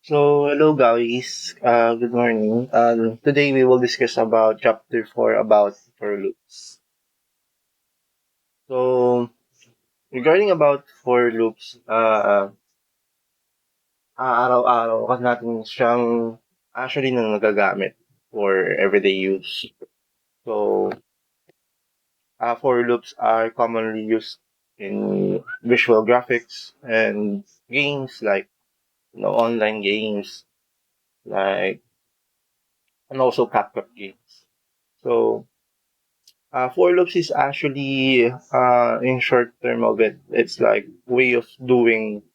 So, hello guys. Good morning. Today we will discuss about chapter 4 about for loops. So, regarding about for loops, araw-araw kasi natin siyang actually na nagagamit for everyday use. So, for loops are commonly used in visual graphics and games like online games like and also CapCut games. So, for loops is actually in short term of it. It's like way of doing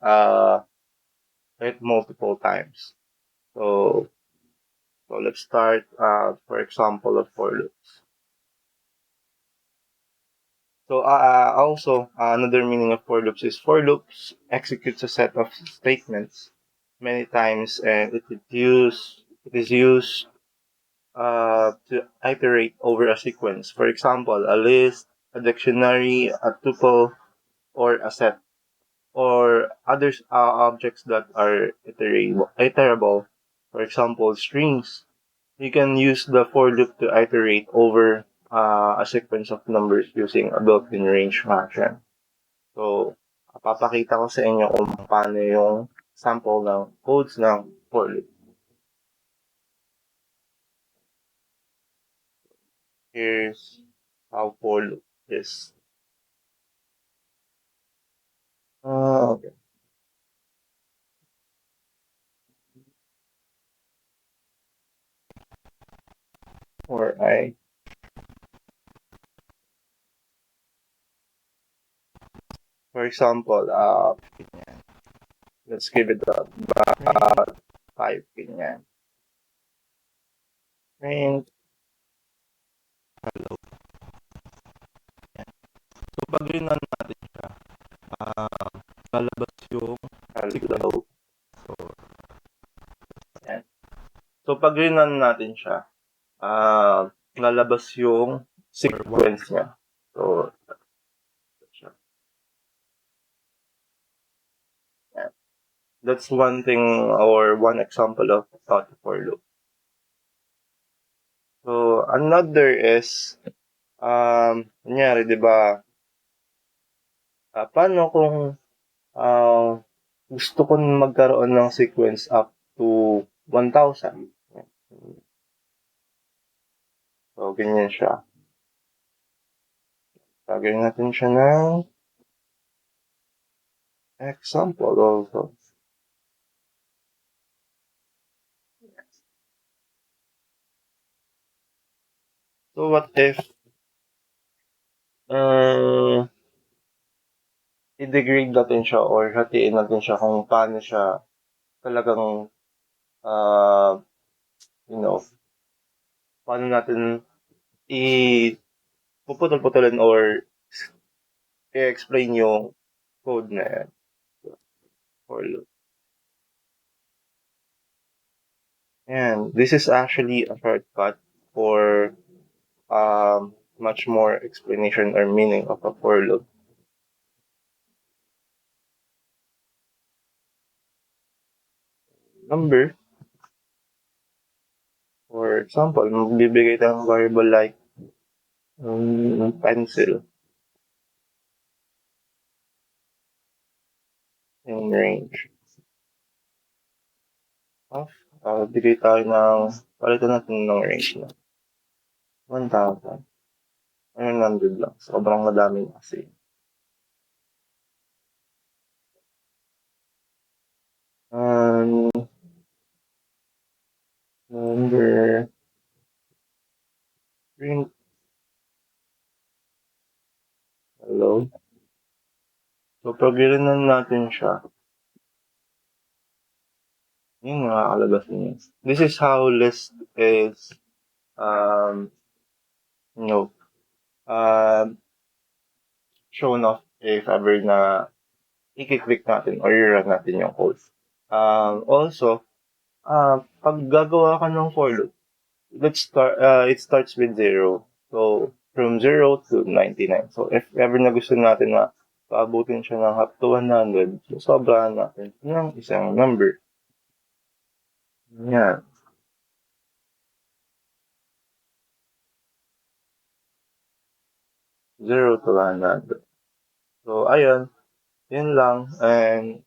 it multiple times. So let's start for example of for loops. So also another meaning of for loops is for loops executes a set of statements many times and it is used to iterate over a sequence. For example, a list, a dictionary, a tuple, or a set or other objects that are iterable. For example, strings. You can use the for loop to iterate over a sequence of numbers using a built-in range function. So, papakita ko sa inyo kung paano yung sample ng codes ng for loop. Here's how for loop is. Okay. For for example, let's give it about 5 ganyan. And So, pag rinan natin siya, ah, lalabas yung sequence. hello. So, Yan. So, pag rinan natin siya, lalabas yung sequence niya. So, yan. That's one thing or one example of thought for loop. So, another is, kunyari, di ba, paano kung gusto ko magkaroon ng sequence up to 1,000? So, ganyan siya. Lagyan natin siya ng example also. So, what if i-degrade natin siya or hatiin natin siya kung paano siya talagang, uh, you know, paano natin puputol-putulin or i-explain yung code na yan for loop. And this is actually a shortcut for much more explanation or meaning of a for loop. Number, for example, magbibigay tayo ng variable like pencil in range of, bigay tayo ng, palitan natin ng range na 1,000. 100 lang. Sobrang madami na kasi. Number, print, hello. So, pag irinan natin siya, yun nakakalabas niya. This is how list is, um, you know, shown off if ever na i-click natin or i-run natin yung code. Also, pag gagawa ka ng for loop, it starts with 0. So, from 0 to 99. So, if ever na gusto natin na paabutin siya ng up to 100, so sobrahan natin ng isang number. Yan. Zero to 100. So, ayun. Yun lang. And